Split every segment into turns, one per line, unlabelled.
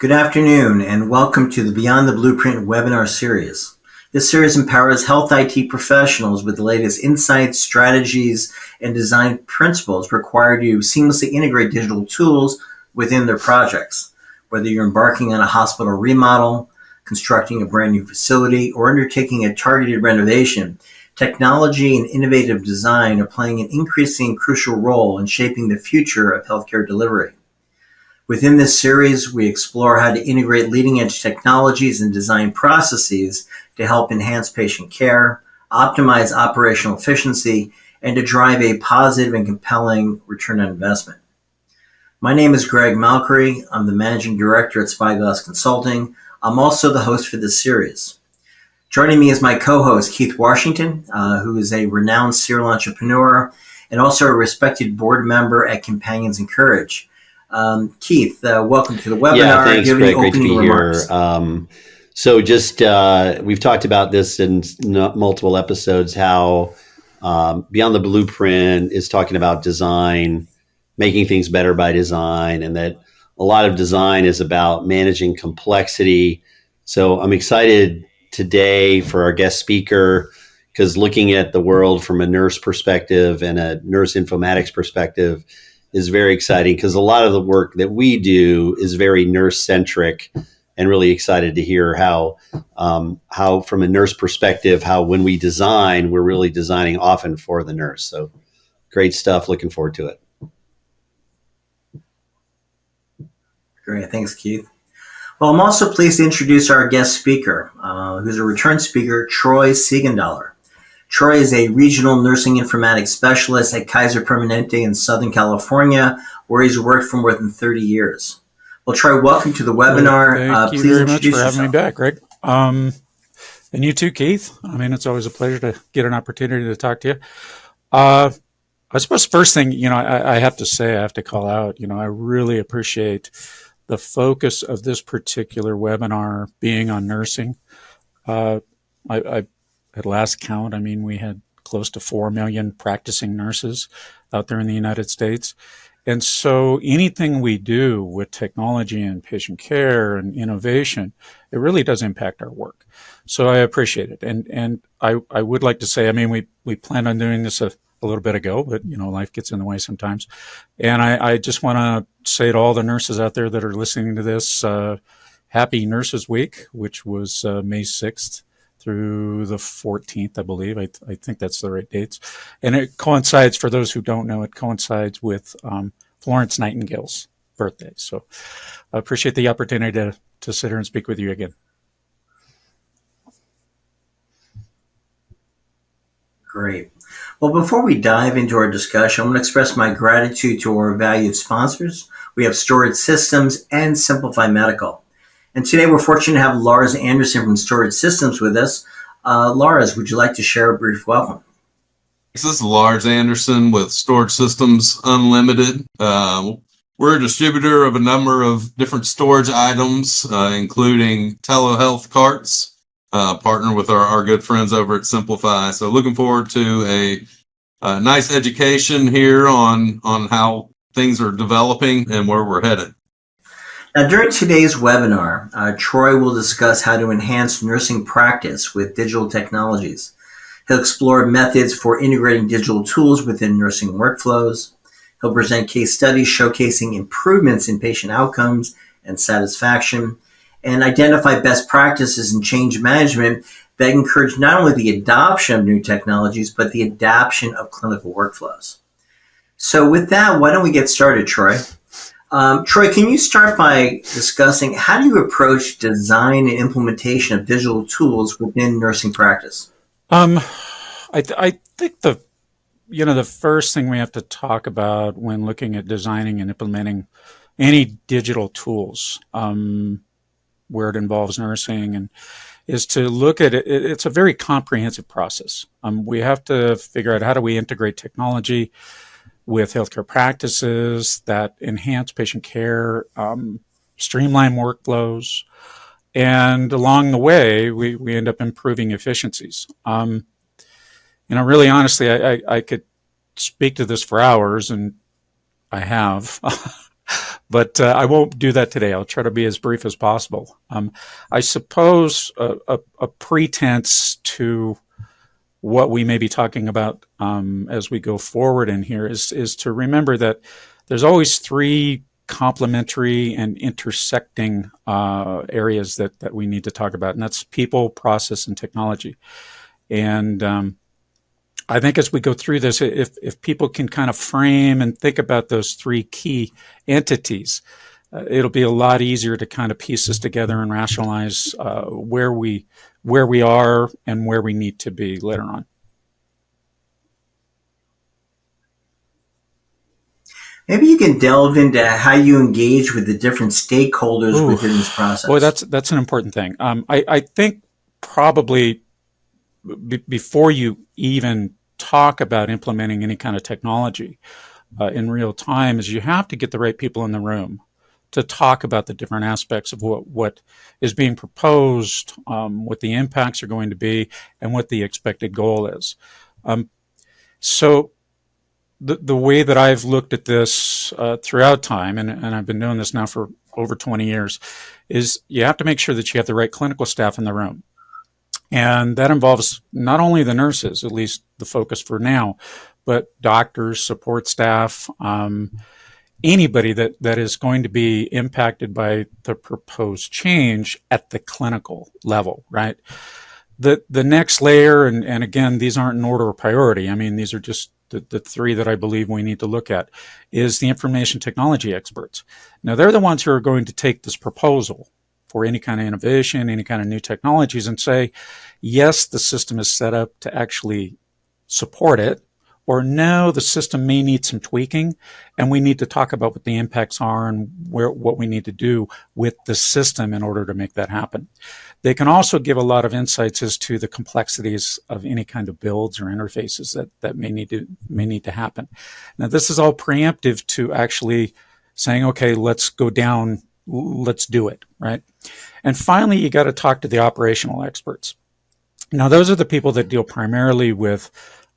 Good afternoon, and welcome to the Beyond the Blueprint webinar series. This series empowers health IT professionals with the latest insights, strategies, and design principles required to seamlessly integrate digital tools within their projects. Whether you're embarking on a hospital remodel, constructing a brand new facility, or undertaking a targeted renovation, technology and innovative design are playing an increasingly crucial role in shaping the future of healthcare delivery. Within this series, we explore how to integrate leading-edge technologies and design processes to help enhance patient care, optimize operational efficiency, and to drive a positive and compelling return on investment. My name is Greg Malkery. I'm the Managing Director at Spyglass Consulting. I'm also the host for this series. Joining me is my co-host, Keith Washington, who is a renowned serial entrepreneur and also a respected board member at Companions in Courage. Keith, welcome to the webinar.
Yeah, thanks, Greg. Great to be here. We've talked about this in multiple episodes, how Beyond the Blueprint is talking about design, making things better by design, and that a lot of design is about managing complexity. So I'm excited today for our guest speaker, because looking at the world from a nurse perspective and a nurse informatics perspective is very exciting, because a lot of the work that we do is very nurse-centric, and really excited to hear how from a nurse perspective, how when we design, we're really designing often for the nurse. So great stuff. Looking forward to it.
Great. Thanks, Keith. Well, I'm also pleased to introduce our guest speaker, who's a return speaker, Troy Seagondollar. Troy is a regional nursing informatics specialist at Kaiser Permanente in Southern California, where he's worked for more than 30 years. Well, Troy, welcome to the webinar.
Thank you very much for having me back, Greg. And you too, Keith. I mean, it's always a pleasure to get an opportunity to talk to you. I suppose first thing, I have to say, I have to call out, I really appreciate the focus of this particular webinar being on nursing. I at last count, we had close to 4 million practicing nurses out there in the United States. And so anything we do with technology and patient care and innovation, it really does impact our work. So I appreciate it. And I would like to say, we planned on doing this a little bit ago, but, life gets in the way sometimes. And I just want to say to all the nurses out there that are listening to this, happy Nurses Week, which was May 6th. Through the 14th, I believe. I think that's the right dates. And it coincides, for those who don't know, it coincides with Florence Nightingale's birthday. So I appreciate the opportunity to sit here and speak with you again.
Great. Well, before we dive into our discussion, I want to express my gratitude to our valued sponsors. We have Storage Systems and Simplify Medical. And today we're fortunate to have Lars Anderson from Storage Systems with us. Lars, would you like to share a brief welcome?
This is Lars Anderson with Storage Systems Unlimited. We're a distributor of a number of different storage items, including telehealth carts, partner with our good friends over at Simplify. So looking forward to a nice education here on how things are developing and where we're headed.
Now, during today's webinar, Troy will discuss how to enhance nursing practice with digital technologies. He'll explore methods for integrating digital tools within nursing workflows. He'll present case studies showcasing improvements in patient outcomes and satisfaction, and identify best practices in change management that encourage not only the adoption of new technologies, but the adoption of clinical workflows. So with that, why don't we get started, Troy? Troy, can you start by discussing how do you approach design and implementation of digital tools within nursing practice?
I think the first thing we have to talk about when looking at designing and implementing any digital tools, where it involves nursing, and is to look at it. It's a very comprehensive process. We have to figure out, how do we integrate technology with healthcare practices that enhance patient care, streamline workflows, and along the way, we end up improving efficiencies. Really, honestly, I could speak to this for hours, and I have, but I won't do that today. I'll try to be as brief as possible. I suppose a pretense to what we may be talking about as we go forward in here is to remember that there's always three complementary and intersecting areas that we need to talk about, and that's people, process, and technology. And I think as we go through this, if people can kind of frame and think about those three key entities, it'll be a lot easier to kind of piece this together and rationalize where we are and where we need to be later on.
Maybe you can delve into how you engage with the different stakeholders within this process.
Boy, that's an important thing. I think probably before you even talk about implementing any kind of technology in real time is you have to get the right people in the room to talk about the different aspects of what is being proposed, what the impacts are going to be, and what the expected goal is. So the way that I've looked at this throughout time, and I've been doing this now for over 20 years, is you have to make sure that you have the right clinical staff in the room. And that involves not only the nurses, at least the focus for now, but doctors, support staff, anybody that is going to be impacted by the proposed change at the clinical level, right? The next layer, and again, these aren't in order of priority. I mean, these are just the three that I believe we need to look at, is the information technology experts. Now, they're the ones who are going to take this proposal for any kind of innovation, any kind of new technologies, and say, yes, the system is set up to actually support it, or no, the system may need some tweaking, and we need to talk about what the impacts are and what we need to do with the system in order to make that happen. They can also give a lot of insights as to the complexities of any kind of builds or interfaces that may need to happen. Now, this is all preemptive to actually saying, okay, let's go down, let's do it, right? And finally, you got to talk to the operational experts. Now, those are the people that deal primarily with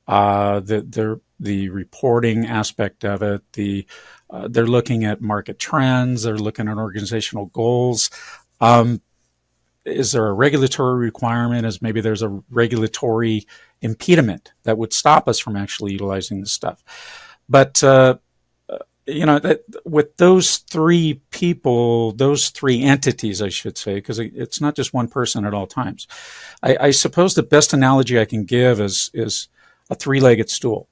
the reporting aspect of it. They're looking at market trends. They're looking at organizational goals. Is there a regulatory requirement? Is maybe there's a regulatory impediment that would stop us from actually utilizing this stuff? But with those three people, those three entities, I should say, because it's not just one person at all times. I suppose the best analogy I can give is a three-legged stool.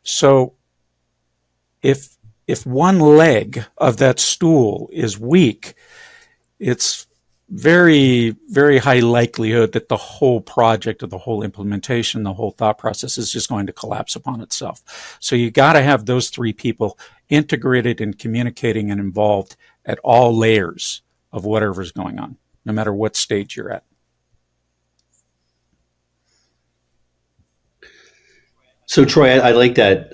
So if one leg of that stool is weak, it's very, very high likelihood that the whole project or the whole implementation, the whole thought process is just going to collapse upon itself. So you got to have those three people integrated and communicating and involved at all layers of whatever's going on, no matter what stage you're at.
So Troy, I like that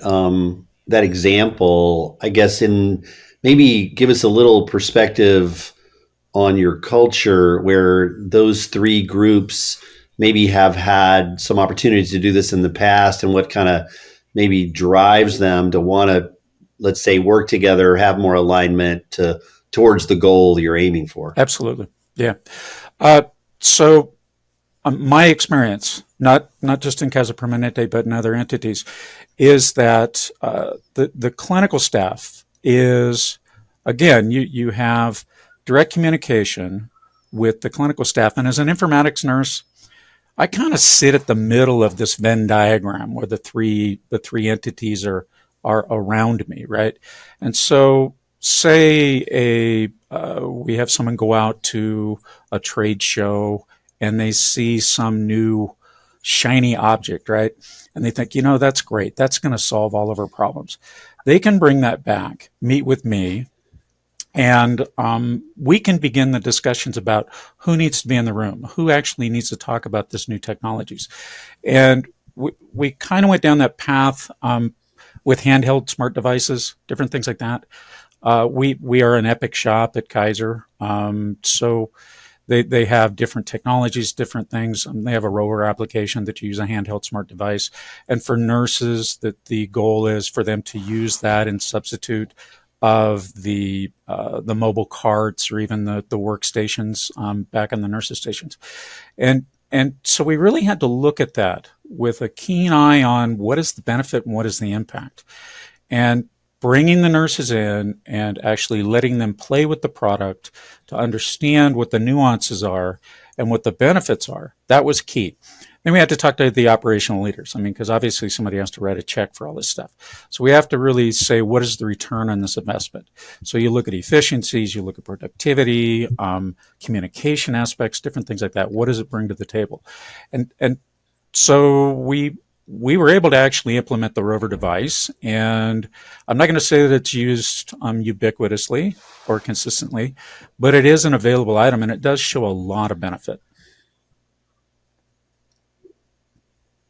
that example. I guess in maybe give us a little perspective on your culture where those three groups maybe have had some opportunities to do this in the past, and what kind of maybe drives them to want to, let's say, work together, have more alignment towards the goal you're aiming for.
Absolutely. Yeah. So my experience, not just in Kaiser Permanente, but in other entities, is that the clinical staff is, again, you have direct communication with the clinical staff. And as an informatics nurse, I kind of sit at the middle of this Venn diagram where the three entities are around me, right? And so say we have someone go out to a trade show and they see some new shiny object, right? And they think, that's great. That's going to solve all of our problems. They can bring that back, meet with me, and we can begin the discussions about who needs to be in the room, who actually needs to talk about this new technologies. And we kind of went down that path with handheld smart devices, different things like that. We are an Epic shop at Kaiser. So they have different technologies, different things. They have a rover application that you use a handheld smart device. And for nurses, that the goal is for them to use that and substitute of the mobile carts or even the workstations back in the nurses' stations. And so we really had to look at that with a keen eye on what is the benefit and what is the impact. And bringing the nurses in and actually letting them play with the product to understand what the nuances are and what the benefits are, that was key. Then we had to talk to the operational leaders. I mean, because obviously somebody has to write a check for all this stuff. So we have to really say, what is the return on this investment? So you look at efficiencies, you look at productivity, communication aspects, different things like that. What does it bring to the table? And so we were able to actually implement the Rover device. And I'm not going to say that it's used ubiquitously or consistently, but it is an available item and it does show a lot of benefit.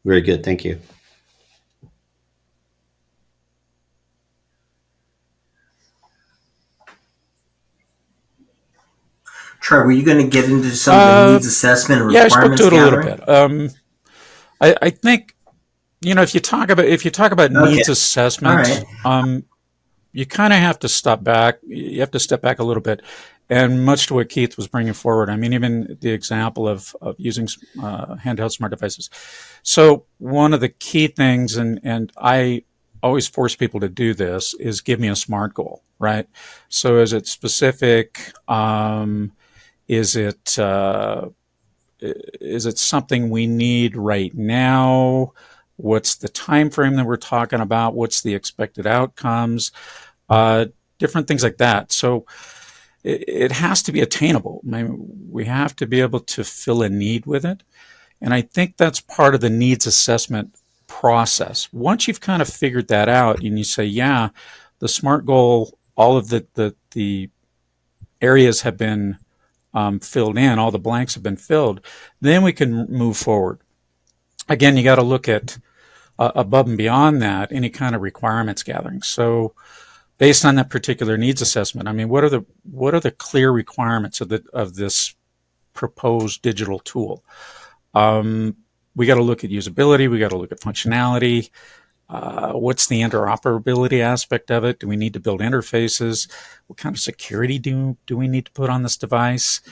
Very good. Thank you.
Troy, were you going to get into some of the needs assessment and
Yeah, I
requirements
spoke to it a
gathering?
little bit. I think, if you talk about needs assessment,
All right.
you kind of have to step back. You have to step back a little bit. And much to what Keith was bringing forward, I mean, even the example of using handheld smart devices. So one of the key things, and I always force people to do this, is give me a SMART goal, right? So is it specific? Is it something we need right now? What's the time frame that we're talking about? What's the expected outcomes? Different things like that. So it has to be attainable. I mean, we have to be able to fill a need with it. And I think that's part of the needs assessment process. Once you've kind of figured that out and you say, yeah, the SMART goal, all of the areas have been filled in, all the blanks have been filled, then we can move forward. Again, you got to look at above and beyond that, any kind of requirements gathering. So based on that particular needs assessment, I mean, what are the clear requirements of this proposed digital tool? We got to look at usability. We got to look at functionality. What's the interoperability aspect of it? Do we need to build interfaces? What kind of security do we need to put on this device?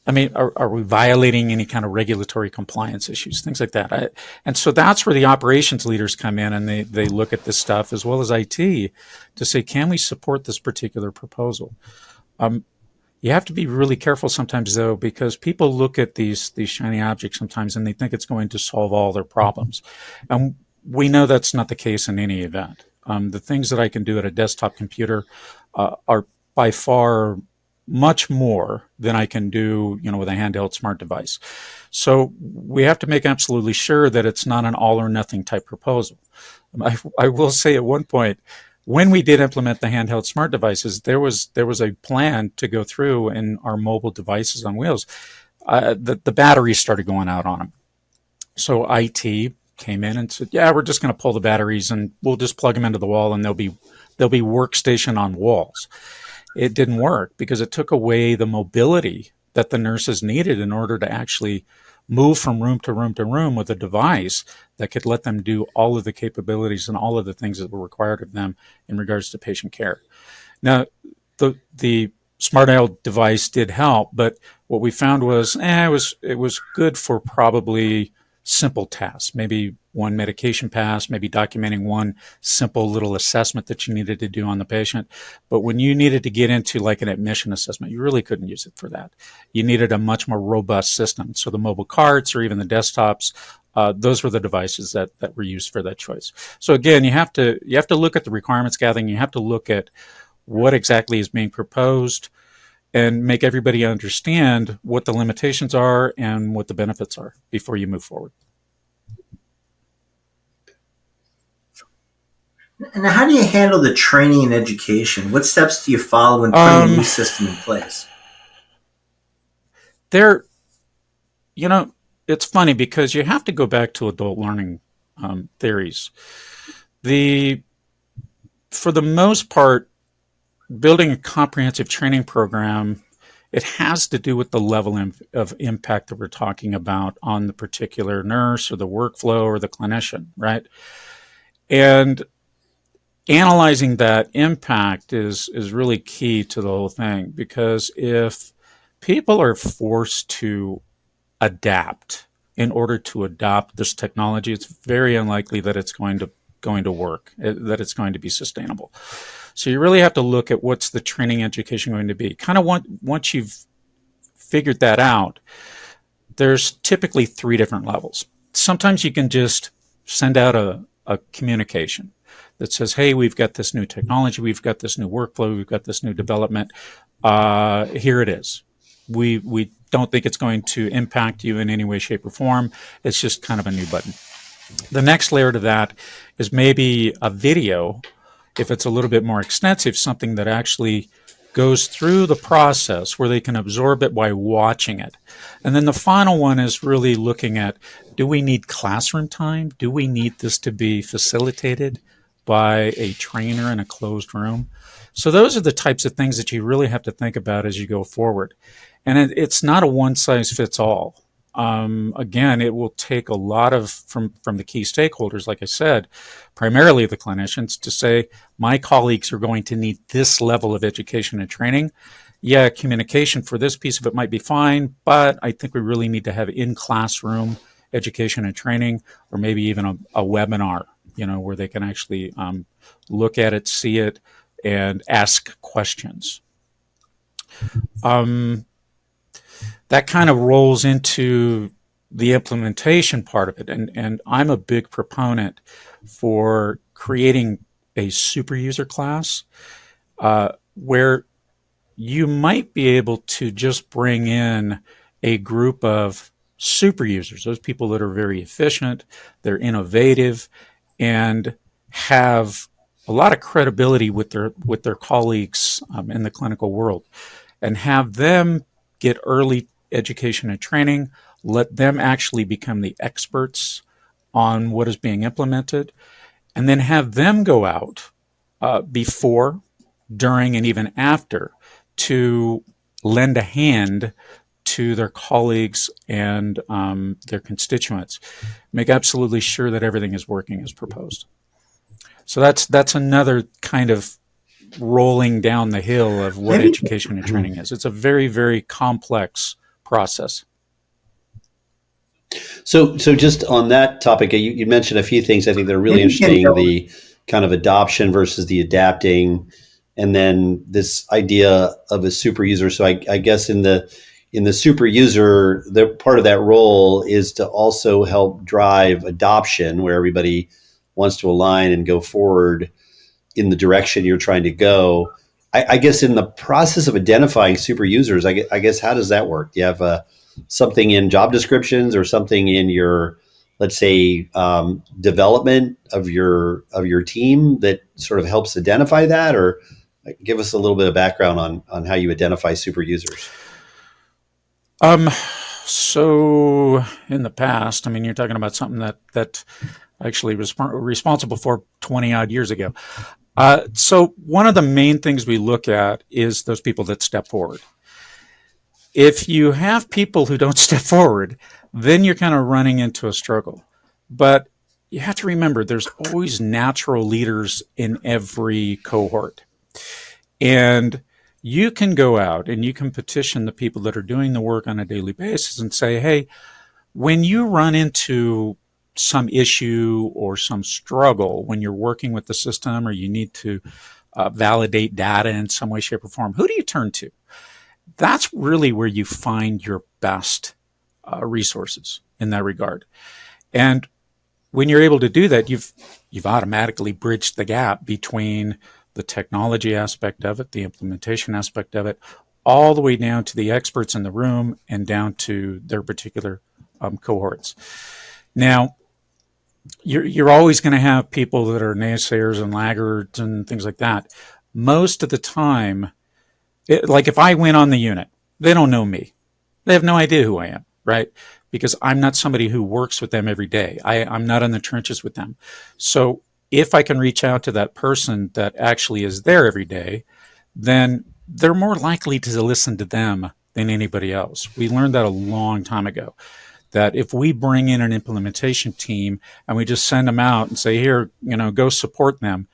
I mean, are we violating any kind of regulatory compliance issues, things like that? And so that's where the operations leaders come in and they look at this stuff as well as IT to say, can we support this particular proposal? You have to be really careful sometimes, though, because people look at these shiny objects sometimes and they think it's going to solve all their problems. And we know that's not the case in any event. The things that I can do at a desktop computer are by far much more than I can do, with a handheld smart device. So we have to make absolutely sure that it's not an all or nothing type proposal. I will say at one point, when we did implement the handheld smart devices, there was a plan to go through in our mobile devices on wheels. The batteries started going out on them. So IT came in and said, yeah, we're just going to pull the batteries and we'll just plug them into the wall and they'll be workstation on walls. It didn't work because it took away the mobility that the nurses needed in order to actually move from room to room to room with a device that could let them do all of the capabilities and all of the things that were required of them in regards to patient care. Now, the SmartIL device did help, but what we found was it was good for probably simple tasks, maybe one medication pass, maybe documenting one simple little assessment that you needed to do on the patient. But when you needed to get into like an admission assessment, you really couldn't use it for that. You needed a much more robust system. So the mobile carts or even the desktops, those were the devices that were used for that choice. So again, you have to look at the requirements gathering. You have to look at what exactly is being proposed and make everybody understand what the limitations are and what the benefits are before you move forward.
And how do you handle the training and education? What steps do you follow when putting a new system in place?
It's funny because you have to go back to adult learning theories. For the most part, building a comprehensive training program, it has to do with the level of impact that we're talking about on the particular nurse or the workflow or the clinician, right? And analyzing that impact is really key to the whole thing, because if people are forced to adapt in order to adopt this technology, it's very unlikely that it's going to work, that it's going to be sustainable. So you really have to look at what's the training education going to be. Kind of once you've figured that out, there's typically 3 different levels. Sometimes you can just send out a communication that says, hey, we've got this new technology, we've got this new workflow, we've got this new development. Here it is. We don't think it's going to impact you in any way, shape, or form. It's just kind of a new button. The next layer to that is maybe a video, if it's a little bit more extensive, something that actually goes through the process where they can absorb it by watching it. And then the final one is really looking at, do we need classroom time? Do we need this to be facilitated by a trainer in a closed room? So those are the types of things that you really have to think about as you go forward. And it's not a one-size-fits-all. Again, it will take a lot of from the key stakeholders, like I said, primarily the clinicians, to say, my colleagues are going to need this level of education and training. Yeah, communication for this piece of it might be fine, but I think we really need to have in-classroom education and training, or maybe even a webinar, where they can actually look at it, see it, and ask questions. That kind of rolls into the implementation part of it. And I'm a big proponent for creating a super user class where you might be able to just bring in a group of super users, those people that are very efficient, they're innovative, and have a lot of credibility with their colleagues in the clinical world, and have them get early education and training, let them actually become the experts on what is being implemented, and then have them go out before, during, and even after to lend a hand to their colleagues and their constituents. Make absolutely sure that everything is working as proposed. So that's another kind of rolling down the hill of what education and training is. It's a very, very complex process.
So just on that topic, you mentioned a few things I think that are really interesting, the kind of adoption versus the adapting, and then this idea of a super user. So I guess in the super user, the part of that role is to also help drive adoption, where everybody wants to align and go forward in the direction you're trying to go. I guess in the process of identifying super users, I guess, how does that work? Do you have something in job descriptions or something in your, let's say, development of your team that sort of helps identify that? Or give us a little bit of background on how you identify super users.
So in the past, I mean, you're talking about something that actually was responsible for 20 odd years ago. So one of the main things we look at is those people that step forward. If you have people who don't step forward, then you're kind of running into a struggle. But you have to remember, there's always natural leaders in every cohort. And you can go out and you can petition the people that are doing the work on a daily basis and say, hey, when you run into some issue or some struggle when you're working with the system, or you need to validate data in some way, shape, or form, who do you turn to? That's really where you find your best resources in that regard. And when you're able to do that, you've automatically bridged the gap between the technology aspect of it, the implementation aspect of it, all the way down to the experts in the room and down to their particular cohorts. Now, you're always going to have people that are naysayers and laggards and things like that. Most of the time, like if I went on the unit, they don't know me. They have no idea who I am, right? Because I'm not somebody who works with them every day. I'm not in the trenches with them. So if I can reach out to that person that actually is there every day, then they're more likely to listen to them than anybody else. We learned that a long time ago, that if we bring in an implementation team and we just send them out and say, here, go support them,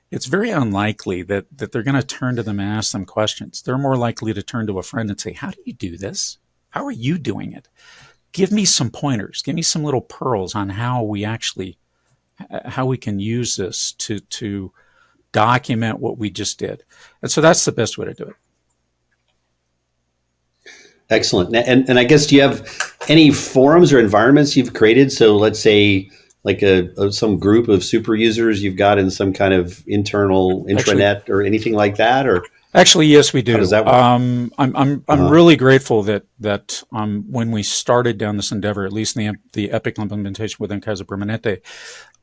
it's very unlikely that they're going to turn to them and ask them questions. They're more likely to turn to a friend and say, how do you do this? How are you doing it? Give me some pointers. Give me some little pearls on how we can use this to document what we just did. And so that's the best way to do it.
Excellent. And I guess, do you have any forums or environments you've created? So let's say like some group of super users you've got in some kind of internal intranet or anything like that, or
actually, yes, we do.
How does that work?
I'm really grateful that when we started down this endeavor, at least in the Epic implementation within Kaiser Permanente,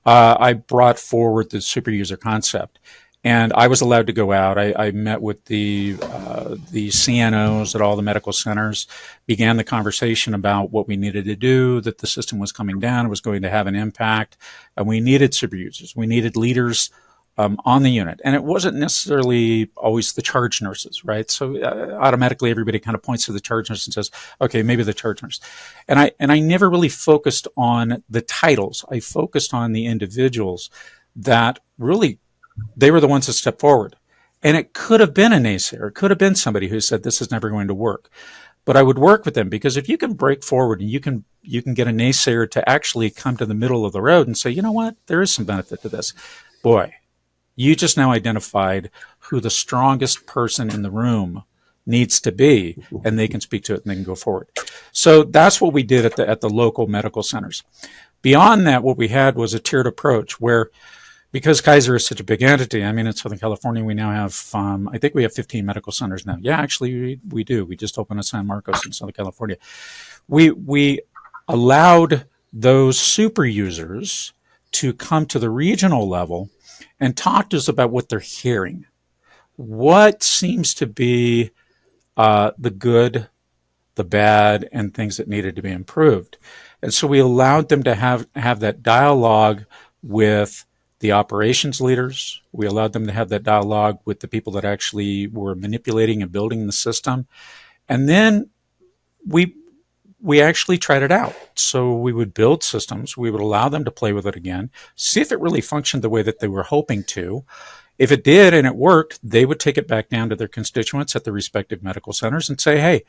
I brought forward the super user concept. And I was allowed to go out. I met with the CNOs at all the medical centers, began the conversation about what we needed to do, that the system was coming down, it was going to have an impact, and we needed super users. We needed leaders on the unit. And it wasn't necessarily always the charge nurses, right? So automatically everybody kind of points to the charge nurse and says, okay, maybe the charge nurse. And I never really focused on the titles. I focused on the individuals that really, they were the ones that stepped forward. And it could have been a naysayer. It could have been somebody who said, this is never going to work. But I would work with them, because if you can break forward and you can get a naysayer to actually come to the middle of the road and say, you know what, there is some benefit to this. Boy, you just now identified who the strongest person in the room needs to be, and they can speak to it and they can go forward. So that's what we did at the local medical centers. Beyond that, what we had was a tiered approach where, because Kaiser is such a big entity, I mean, in Southern California, we now have, I think we have 15 medical centers now. Yeah, actually, we do. We just opened a San Marcos in Southern California. We allowed those super users to come to the regional level and talk to us about what they're hearing. What seems to be the good, the bad, and things that needed to be improved. And so we allowed them to have that dialogue with the operations leaders. We allowed them to have that dialogue with the people that actually were manipulating and building the system. And then we actually tried it out. So we would build systems. We would allow them to play with it again, see if it really functioned the way that they were hoping to. If it did and it worked, they would take it back down to their constituents at the respective medical centers and say, hey,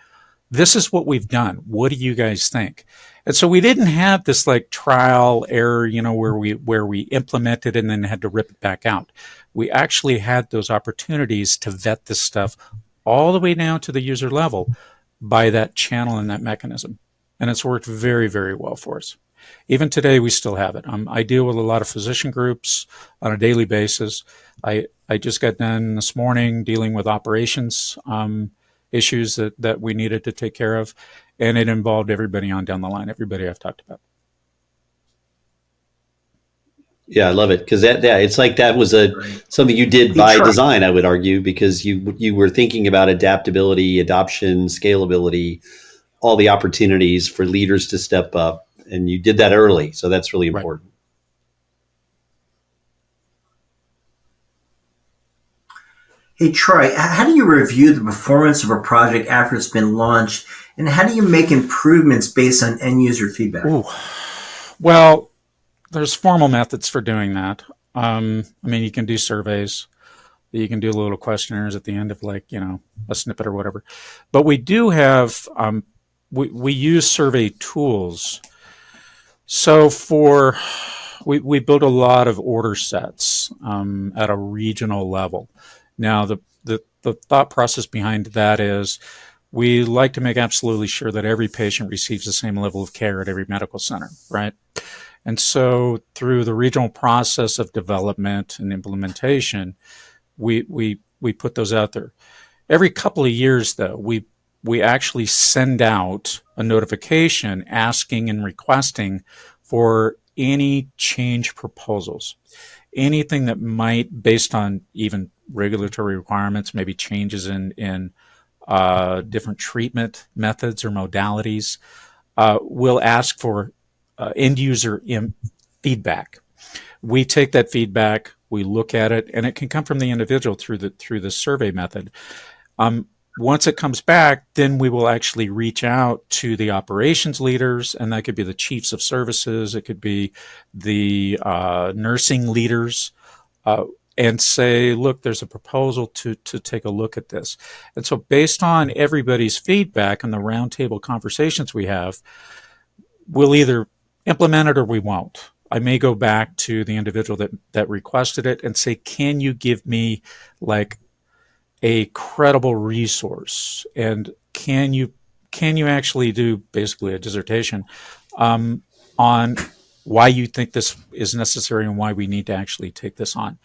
this is what we've done. What do you guys think? And so we didn't have this like trial error, where we implemented and then had to rip it back out. We actually had those opportunities to vet this stuff all the way down to the user level by that channel and that mechanism. And it's worked very, very well for us. Even today, we still have it. I deal with a lot of physician groups on a daily basis. I just got done this morning dealing with operations issues that we needed to take care of, and it involved everybody on down the line, everybody I've talked about.
Yeah, I love it, because it's like that was something you did by design, I would argue, because you were thinking about adaptability, adoption, scalability, all the opportunities for leaders to step up, and you did that early, so that's really important.
Hey, Troy, how do you review the performance of a project after it's been launched, and how do you make improvements based on end user feedback?
Ooh. Well, there's formal methods for doing that. I mean, you can do surveys. You can do little questionnaires at the end of a snippet or whatever. But we do have, we use survey tools. So we build a lot of order sets at a regional level. Now, the thought process behind that is we like to make absolutely sure that every patient receives the same level of care at every medical center, right? And so through the regional process of development and implementation, we put those out there. Every couple of years, though, we actually send out a notification asking and requesting for any change proposals. Anything that might, based on even regulatory requirements, maybe changes in different treatment methods or modalities, we'll ask for end user feedback. We take that feedback, we look at it, and it can come from the individual through the survey method. Once it comes back, then we will actually reach out to the operations leaders, and that could be the chiefs of services, it could be the nursing leaders, and say, look, there's a proposal to take a look at this. And so based on everybody's feedback and the roundtable conversations we have, we'll either implement it or we won't. I may go back to the individual that requested it and say, can you give me like a credible resource? And can you actually do basically a dissertation on why you think this is necessary and why we need to actually take this on?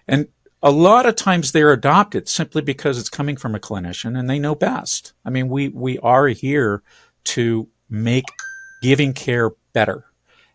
And a lot of times they're adopted simply because it's coming from a clinician and they know best. I mean, we are here to make giving care better.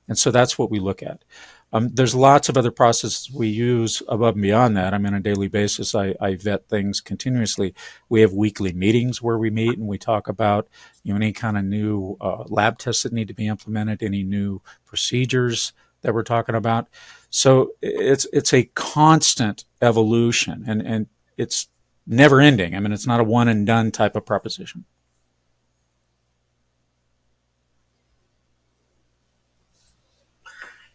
And so that's what we look at. There's lots of other processes we use above and beyond that. I mean, on a daily basis, I vet things continuously. We have weekly meetings where we meet and we talk about any kind of new lab tests that need to be implemented, any new procedures that we're talking about. So it's a constant evolution, and it's never ending. I mean, it's not a one and done type of proposition.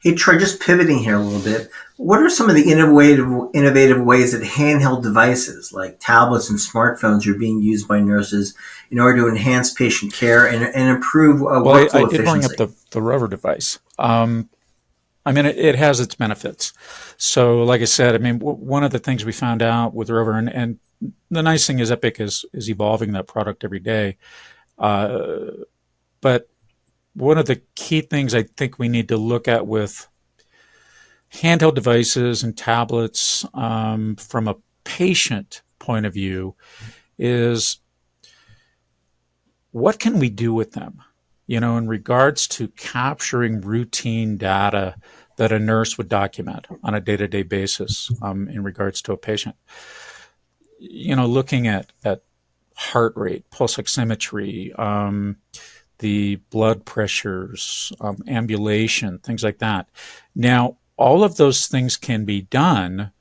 Hey, Troy, just pivoting here a little bit. What are some of the innovative ways that handheld devices like tablets and smartphones are being used by nurses in order to enhance patient care and improve workflow
I did bring
efficiency?
up the Rover device. I mean, it has its benefits. So, like I said, I mean, one of the things we found out with Rover, and the nice thing is Epic is evolving that product every day. But one of the key things I think we need to look at with handheld devices and tablets from a patient point of view is what can we do with them? In regards to capturing routine data that a nurse would document on a day-to-day basis in regards to a patient. Looking at heart rate, pulse oximetry, the blood pressures, ambulation, things like that. Now, all of those things can be done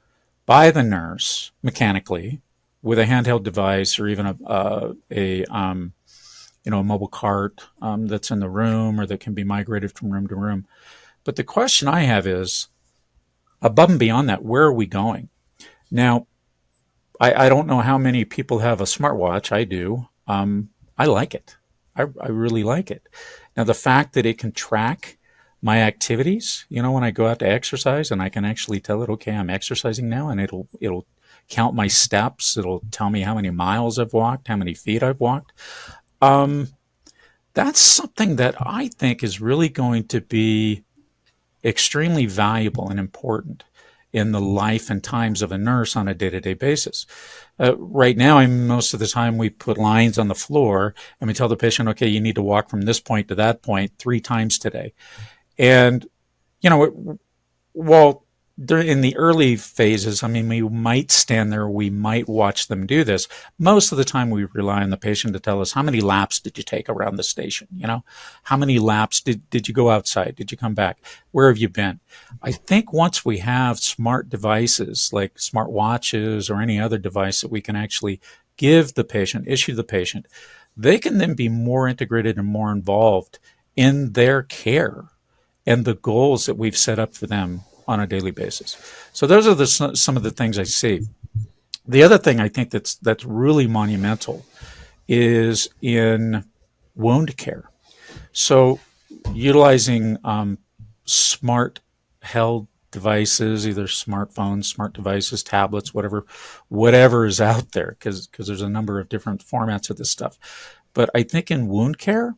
by the nurse mechanically with a handheld device or even a mobile cart that's in the room or that can be migrated from room to room. But the question I have is, above and beyond that, where are we going? Now, I don't know how many people have a smartwatch. I do. I like it. I really like it. Now, the fact that it can track my activities, when I go out to exercise and I can actually tell it, okay, I'm exercising now, and it'll count my steps. It'll tell me how many miles I've walked, how many feet I've walked. That's something that I think is really going to be extremely valuable and important in the life and times of a nurse on a day-to-day basis. Right now, most of the time we put lines on the floor and we tell the patient, okay, you need to walk from this point to that point 3 times today. And, while in the early phases, I mean, we might stand there, we might watch them do this. Most of the time we rely on the patient to tell us, how many laps did you take around the station? How many laps did you go outside? Did you come back? Where have you been? I think once we have smart devices like smart watches or any other device that we can actually give the patient, issue the patient, they can then be more integrated and more involved in their care and the goals that we've set up for them on a daily basis. So those are some of the things I see. The other thing I think that's really monumental is in wound care. So utilizing smart held devices, either smartphones, smart devices, tablets, whatever is out there, because there's a number of different formats of this stuff. But I think in wound care,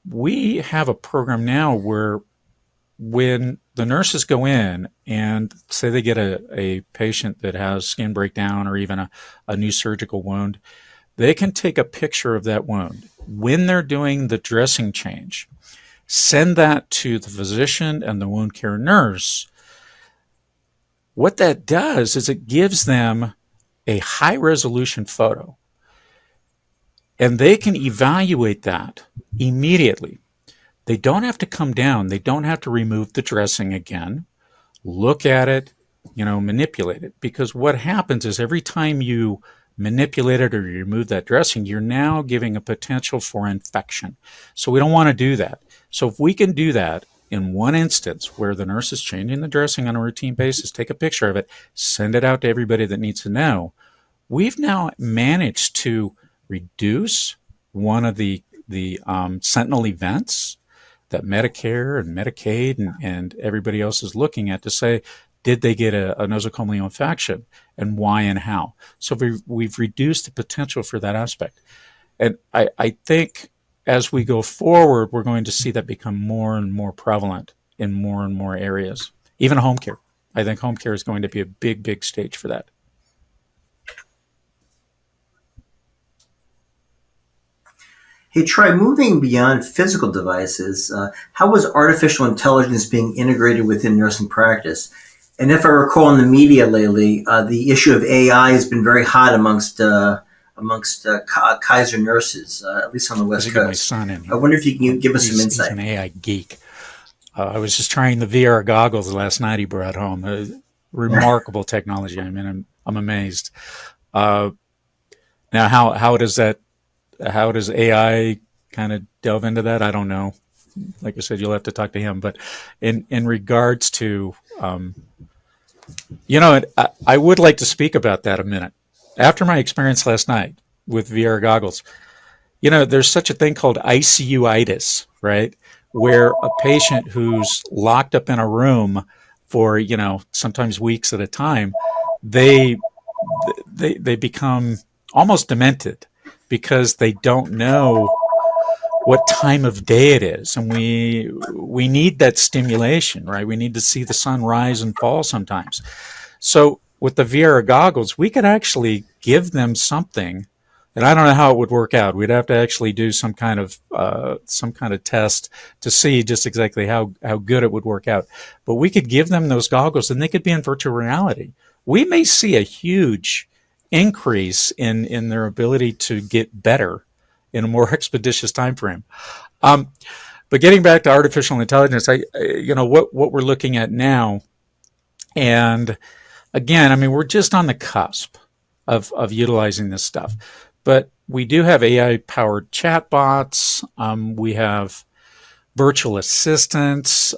we have a program now where when the nurses go in and say they get a patient that has skin breakdown or even a new surgical wound, they can take a picture of that wound when they're doing the dressing change, send that to the physician and the wound care nurse. What that does is it gives them a high resolution photo, and they can evaluate that immediately. They don't have to come down. They don't have to remove the dressing again, look at it, manipulate it. Because what happens is every time you manipulate it or you remove that dressing, you're now giving a potential for infection. So we don't want to do that. So if we can do that in one instance where the nurse is changing the dressing on a routine basis, take a picture of it, send it out to everybody that needs to know. We've now managed to reduce one of the sentinel events that Medicare and Medicaid and everybody else is looking at to say, did they get a nosocomial infection, and why and how? So we've reduced the potential for that aspect. And I think as we go forward, we're going to see that become more and more prevalent in more and more areas, even home care. I think home care is going to be a big, big stage for that.
Hey, Troy, moving beyond physical devices, how is artificial intelligence being integrated within nursing practice? And if I recall in the media lately, the issue of AI has been very hot amongst Kaiser nurses, at least on the West
Get my
Coast.
son in here.
I wonder if you can give us some
He's
insight.
an AI geek. I was just trying the VR goggles last night he brought home. Remarkable technology. I mean, I'm amazed. Now, how does AI kind of delve into that? I don't know. Like I said, you'll have to talk to him. But in regards to, I would like to speak about that a minute. After my experience last night with VR goggles, there's such a thing called ICU-itis, right? Where a patient who's locked up in a room for, sometimes weeks at a time, they become almost demented because they don't know what time of day it is. And we need that stimulation, right? We need to see the sun rise and fall sometimes. So with the VR goggles, we could actually give them something, and I don't know how it would work out. We'd have to actually do some kind of test to see just exactly how good it would work out. But we could give them those goggles, and they could be in virtual reality. We may see a huge increase in their ability to get better in a more expeditious time frame. But getting back to artificial intelligence, what we're looking at now, and again, I mean, we're just on the cusp of utilizing this stuff. But we do have AI-powered chatbots. We have virtual assistants.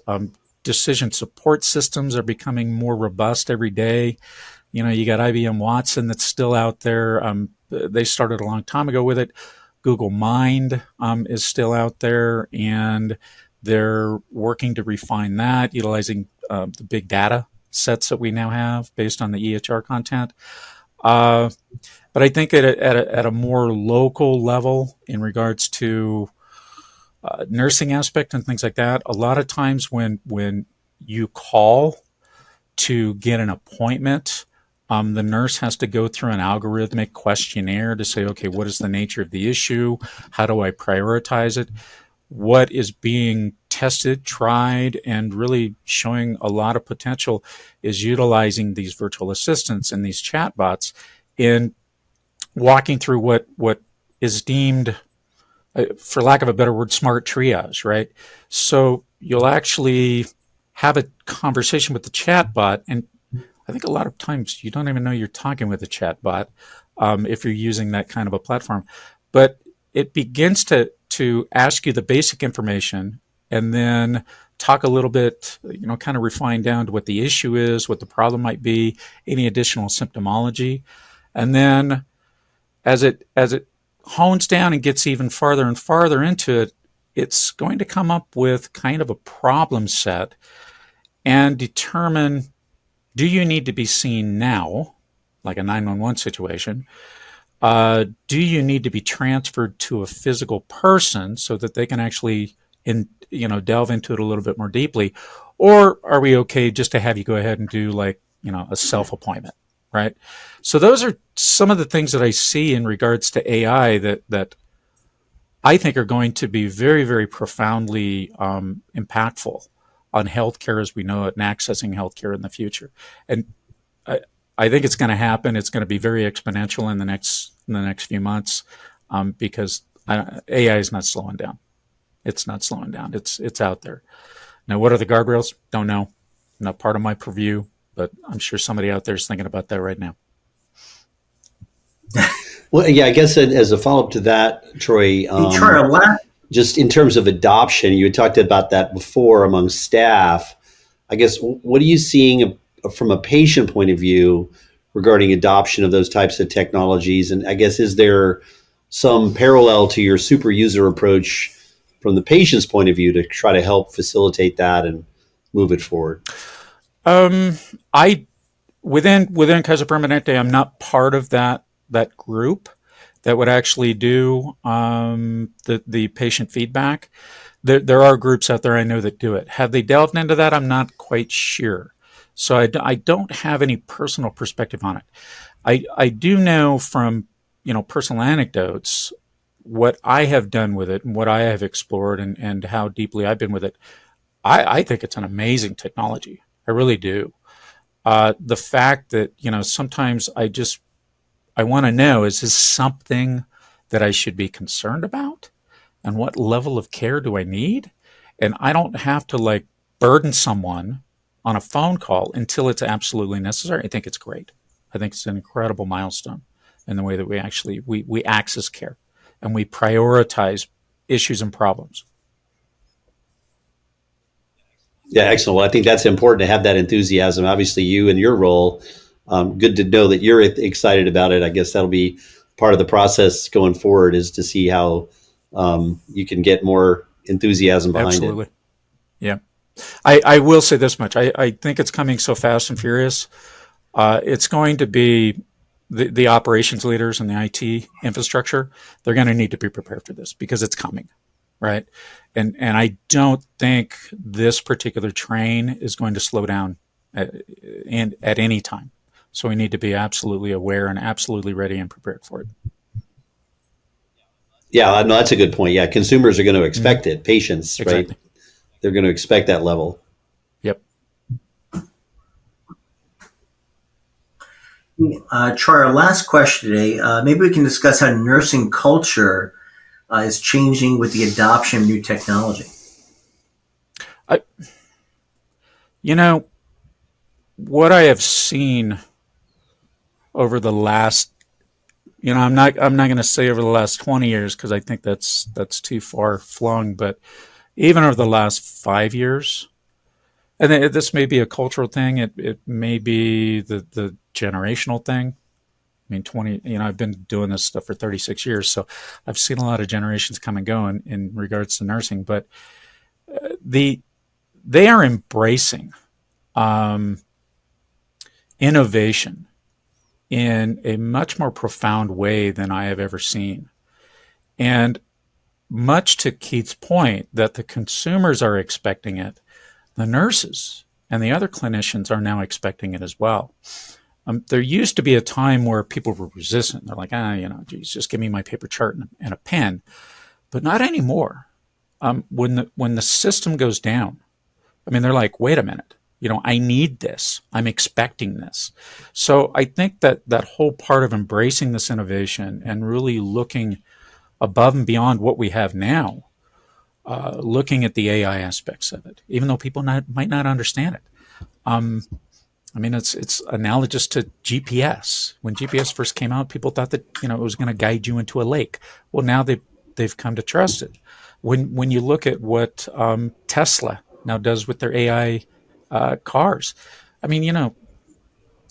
Decision support systems are becoming more robust every day. You got IBM Watson that's still out there. They started a long time ago with it. Google Mind is still out there, and they're working to refine that, utilizing the big data sets that we now have based on the EHR content. But I think at a more local level, in regards to nursing aspect and things like that, a lot of times when you call to get an appointment, the nurse has to go through an algorithmic questionnaire to say, okay, what is the nature of the issue? How do I prioritize it? What is being tested, tried, and really showing a lot of potential is utilizing these virtual assistants and these chatbots in walking through what is deemed, for lack of a better word, smart triage, right? So you'll actually have a conversation with the chatbot, and I think a lot of times you don't even know you're talking with a chatbot if you're using that kind of a platform. But it begins to ask you the basic information and then talk a little bit, kind of refine down to what the issue is, what the problem might be, any additional symptomology. And then as it hones down and gets even farther and farther into it, it's going to come up with kind of a problem set and determine, do you need to be seen now, like a 911 situation? Do you need to be transferred to a physical person so that they can actually delve into it a little bit more deeply? Or are we okay just to have you go ahead and do a self-appointment, right? So those are some of the things that I see in regards to AI that I think are going to be very, very profoundly impactful on healthcare as we know it and accessing healthcare in the future. And I think it's going to happen. It's going to be very exponential in the next few months because AI is not slowing down. It's not slowing down. It's out there. Now, what are the guardrails? Don't know. Not part of my purview, but I'm sure somebody out there is thinking about that right now.
Well, yeah, I guess as a follow-up to that, Troy.
Hey, Troy,
just in terms of adoption, you had talked about that before among staff. I guess, what are you seeing from a patient point of view regarding adoption of those types of technologies? And I guess, is there some parallel to your super user approach from the patient's point of view to try to help facilitate that and move it forward?
I within Kaiser Permanente, I'm not part of that group that would actually do the patient feedback. There are groups out there I know that do it. Have they delved into that? I'm not quite sure. So I don't have any personal perspective on it. I do know from personal anecdotes what I have done with it and what I have explored and how deeply I've been with it. I think it's an amazing technology. I really do. The fact that sometimes I want to know, is this something that I should be concerned about? And what level of care do I need? And I don't have to like burden someone on a phone call until it's absolutely necessary. I think it's great. I think it's an incredible milestone in the way that we access care and we prioritize issues and problems.
Yeah, excellent. Well, I think that's important to have that enthusiasm. Obviously, you and your role, good to know that you're excited about it. I guess that'll be part of the process going forward, is to see how you can get more enthusiasm behind
Absolutely.
it.
Yeah. I will say this much. I think it's coming so fast and furious. It's going to be the operations leaders and the IT infrastructure. They're going to need to be prepared for this because it's coming, right? And I don't think this particular train is going to slow down at any time. So we need to be absolutely aware and absolutely ready and prepared for it.
Yeah, no, that's a good point. Yeah, consumers are going to expect it. Patients,
Exactly.
right? They're going to expect that level.
Yep.
Troy, our last question today, maybe we can discuss how nursing culture is changing with the adoption of new technology.
I, what I have seen over the last, I'm not going to say over the last 20 years because I think that's too far flung, but even over the last 5 years, and this may be a cultural thing, it may be the generational thing. I mean, I've been doing this stuff for 36 years, so I've seen a lot of generations come and go in regards to nursing, but they are embracing innovation in a much more profound way than I have ever seen. And much to Keith's point that the consumers are expecting it, the nurses and the other clinicians are now expecting it as well. There used to be a time where people were resistant. They're like, geez, just give me my paper chart and a pen. But not anymore. When the system goes down, they're like, wait a minute. I need this. I'm expecting this. So I think that whole part of embracing this innovation and really looking above and beyond what we have now, looking at the AI aspects of it, even though people might not understand it. It's analogous to GPS. When GPS first came out, people thought that it was going to guide you into a lake. Well, now they've come to trust it. When you look at what Tesla now does with their AI cars, the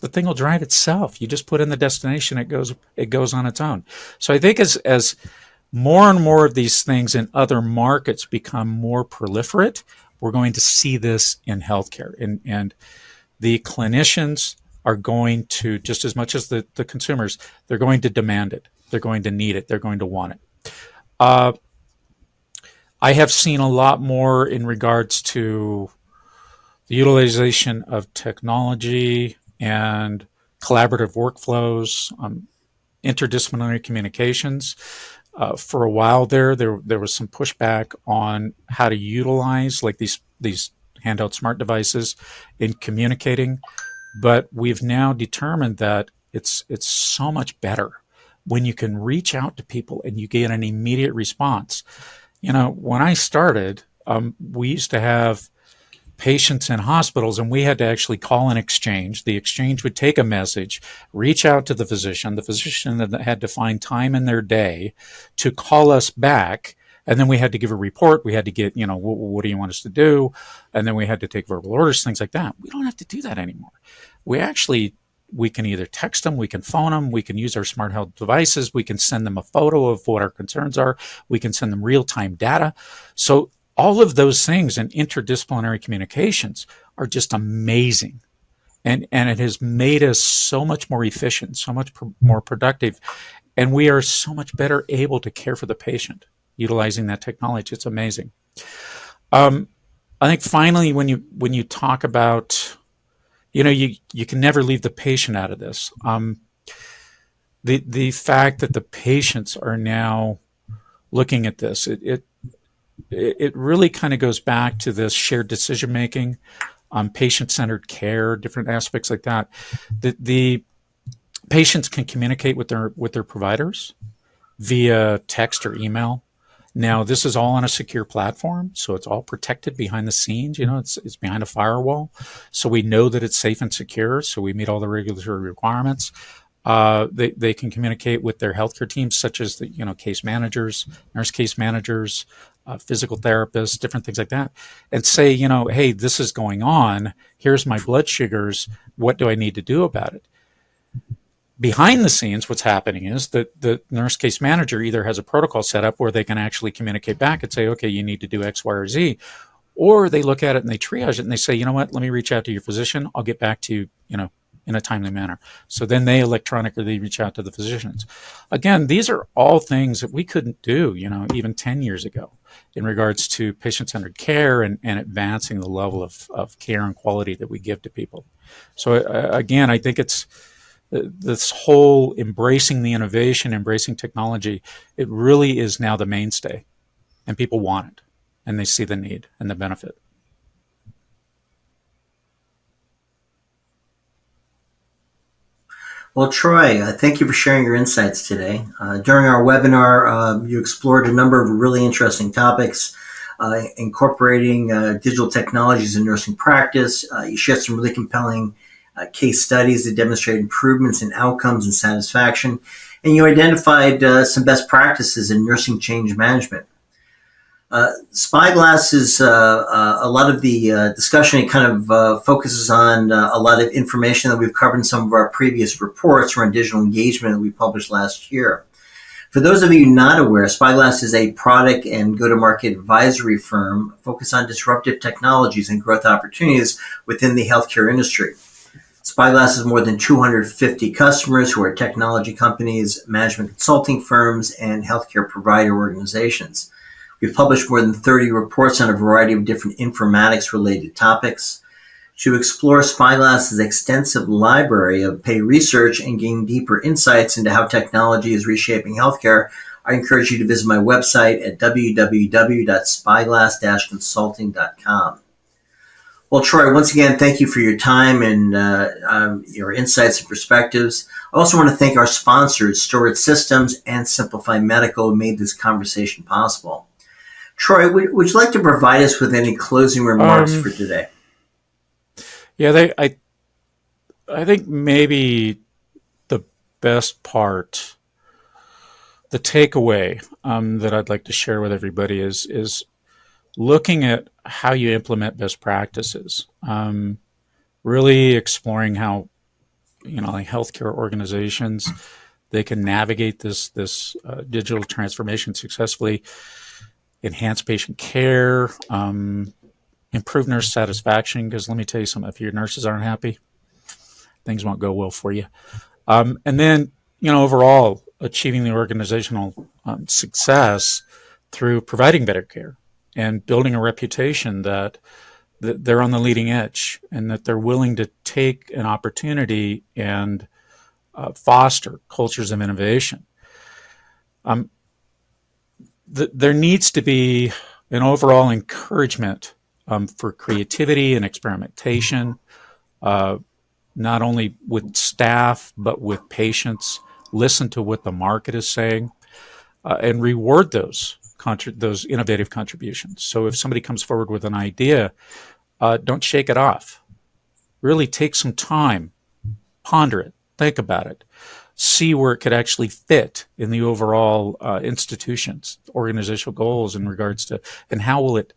thing will drive itself. You just put in the destination, it goes on its own. So I think as more and more of these things in other markets become more proliferate, we're going to see this in healthcare, and the clinicians are going to, just as much as the consumers, they're going to demand it. They're going to need it. They're going to want it. I have seen a lot more in regards to the utilization of technology and collaborative workflows, interdisciplinary communications. For a while there was some pushback on how to utilize like these handheld smart devices in communicating, but we've now determined that it's so much better when you can reach out to people and you get an immediate response. When I started, we used to have patients in hospitals and we had to actually call an exchange. The exchange would take a message, reach out to the physician. The physician had to find time in their day to call us back And then we had to give a report. We had to get, what do you want us to do? And then we had to take verbal orders, things like that. We don't have to do that anymore. We can either text them, we can phone them, we can use our smart health devices, we can send them a photo of what our concerns are, we can send them real-time data. So all of those things and interdisciplinary communications are just amazing. And it has made us so much more efficient, so much more productive, and we are so much better able to care for the patient utilizing that technology. It's amazing. I think finally, when you talk about, you can never leave the patient out of this. The fact that the patients are now looking at this, it really kind of goes back to this shared decision making, patient-centered care, different aspects like that. The patients can communicate with their providers via text or email. Now, this is all on a secure platform, so it's all protected behind the scenes. It's behind a firewall, so we know that it's safe and secure. So we meet all the regulatory requirements. They can communicate with their healthcare teams, such as the case managers, nurse case managers, physical therapists, different things like that, and say, hey, this is going on. Here's my blood sugars. What do I need to do about it? Behind the scenes, what's happening is that the nurse case manager either has a protocol set up where they can actually communicate back and say, okay, you need to do X, Y, or Z, or they look at it and they triage it and they say, you know what, let me reach out to your physician. I'll get back to you, in a timely manner. So then they electronically reach out to the physicians. Again, these are all things that we couldn't do, even 10 years ago in regards to patient-centered care and advancing the level of care and quality that we give to people. So again, I think it's this whole embracing the innovation, embracing technology, it really is now the mainstay, and people want it, and they see the need and the benefit.
Well, Troy, thank you for sharing your insights today. During our webinar, you explored a number of really interesting topics, incorporating digital technologies in nursing practice. You shared some really compelling case studies that demonstrate improvements in outcomes and satisfaction, and you identified some best practices in nursing change management. Spyglass is a lot of the discussion. It kind of focuses on a lot of information that we've covered in some of our previous reports around digital engagement that we published last year. For those of you not aware, Spyglass is a product and go-to-market advisory firm focused on disruptive technologies and growth opportunities within the healthcare industry. Spyglass has more than 250 customers who are technology companies, management consulting firms, and healthcare provider organizations. We've published more than 30 reports on a variety of different informatics-related topics. To explore Spyglass's extensive library of paid research and gain deeper insights into how technology is reshaping healthcare, I encourage you to visit my website at www.spyglass-consulting.com. Well, Troy, once again, thank you for your time and your insights and perspectives. I also want to thank our sponsors, Storage Systems and Simplify Medical, who made this conversation possible. Troy, would you like to provide us with any closing remarks for today?
Yeah, I think maybe the best part, the takeaway that I'd like to share with everybody is looking at how you implement best practices. Really exploring how, like healthcare organizations, they can navigate this digital transformation successfully, enhance patient care, improve nurse satisfaction, because let me tell you something, if your nurses aren't happy, things won't go well for you. And then, overall, achieving the organizational success through providing better care and building a reputation that they're on the leading edge and that they're willing to take an opportunity and foster cultures of innovation. There needs to be an overall encouragement for creativity and experimentation, not only with staff, but with patients. Listen to what the market is saying and reward those innovative contributions. So if somebody comes forward with an idea, don't shake it off. Really take some time, ponder it, think about it. see where it could actually fit in the overall institution's organizational goals in regards to, and how will it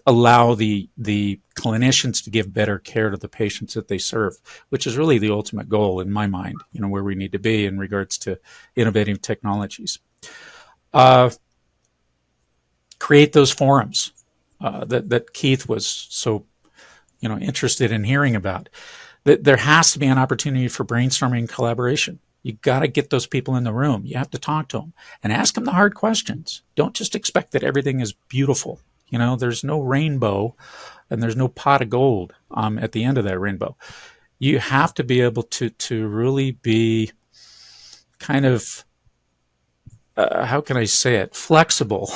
allow the clinicians to give better care to the patients that they serve, which is really the ultimate goal in my mind, where we need to be in regards to innovative technologies. Create those forums that Keith was so interested in hearing about. That there has to be an opportunity for brainstorming and collaboration. You got to get those people in the room. You have to talk to them and ask them the hard questions. Don't just expect that everything is beautiful. There's no rainbow and there's no pot of gold at the end of that rainbow. You have to be able to really be kind of, how can I say it, flexible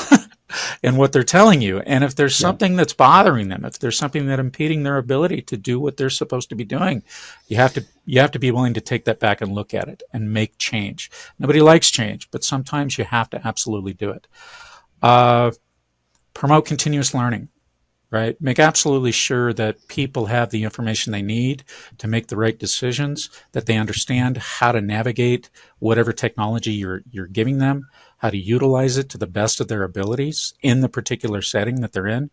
in what they're telling you. And if there's something that's bothering them, if there's something that's impeding their ability to do what they're supposed to be doing, you have to be willing to take that back and look at it and make change. Nobody likes change, but sometimes you have to absolutely do it. Promote continuous learning, right? Make absolutely sure that people have the information they need to make the right decisions, that they understand how to navigate whatever technology you're giving them, how to utilize it to the best of their abilities in the particular setting that they're in.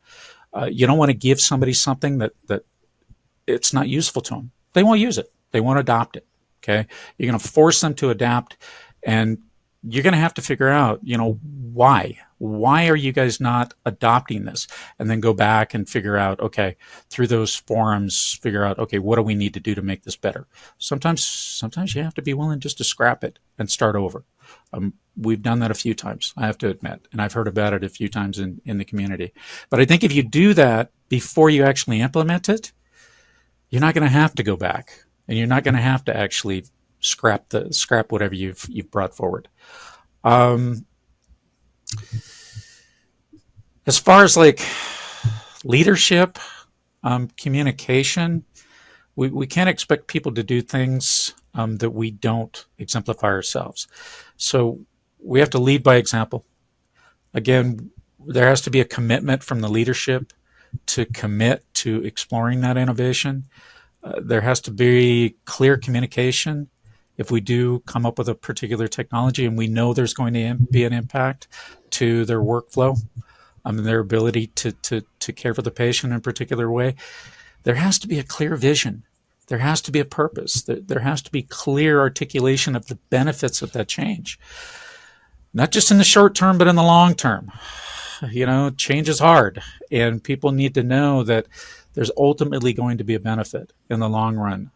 You don't want to give somebody something that it's not useful to them. They won't use it. They won't adopt it. Okay. You're going to force them to adapt, and you're going to have to figure out, why are you guys not adopting this? And then go back and figure out, okay, through those forums, figure out, okay, what do we need to do to make this better? Sometimes you have to be willing just to scrap it and start over. We've done that a few times, I have to admit, and I've heard about it a few times in the community. But I think if you do that before you actually implement it, you're not going to have to go back, and you're not going to have to actually scrap whatever you've brought forward. As far as like leadership, communication, we can't expect people to do things that we don't exemplify ourselves. So we have to lead by example. Again, there has to be a commitment from the leadership to commit to exploring that innovation. There has to be clear communication. If we do come up with a particular technology and we know there's going to be an impact to their workflow, and their ability to care for the patient in a particular way, there has to be a clear vision. There has to be a purpose. There has to be clear articulation of the benefits of that change. Not just in the short term, but in the long term. Change is hard, and people need to know that there's ultimately going to be a benefit in the long run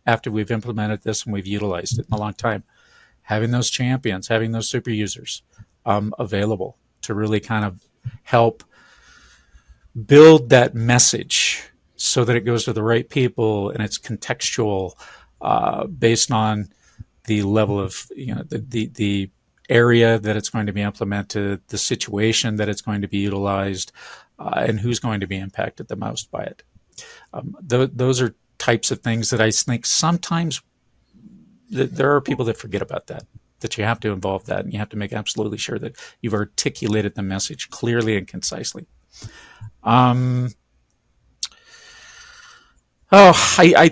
after we've implemented this and we've utilized it in a long time. Having those champions, having those super users available to really kind of help build that message so that it goes to the right people and it's contextual based on the level of, the area that it's going to be implemented, the situation that it's going to be utilized, and who's going to be impacted the most by it. Those are types of things that I think sometimes there are people that forget about that you have to involve that, and you have to make absolutely sure that you've articulated the message clearly and concisely. I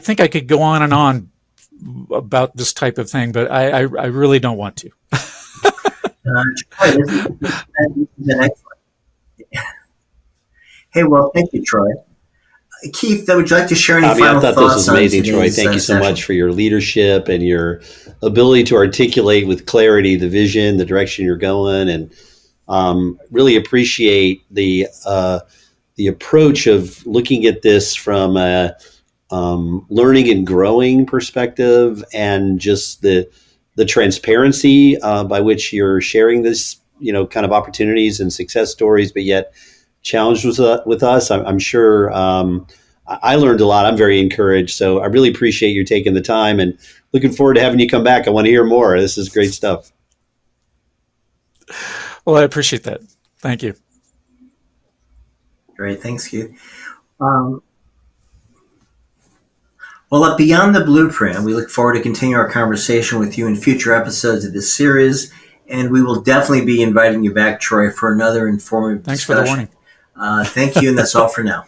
think I could go on and on about this type of thing, but I really don't want to.
Troy, this has been excellent. Hey, well, thank you, Troy. Keith, would you like to share any final thoughts?
I thought this was amazing, Troy. Thank you so much for your leadership and your ability to articulate with clarity the vision, the direction you're going, and really appreciate the approach of looking at this from a learning and growing perspective, and just the transparency by which you're sharing this, kind of opportunities and success stories, but yet challenged with us. I'm sure I learned a lot. I'm very encouraged. So I really appreciate you taking the time, and looking forward to having you come back. I want to hear more. This is great stuff.
Well, I appreciate that. Thank you.
Great. Thanks, Keith. Well, at Beyond the Blueprint, we look forward to continue our conversation with you in future episodes of this series, and we will definitely be inviting you back, Troy, for another informative
Thanks
discussion.
for the warning.
Thank you, and that's all for now.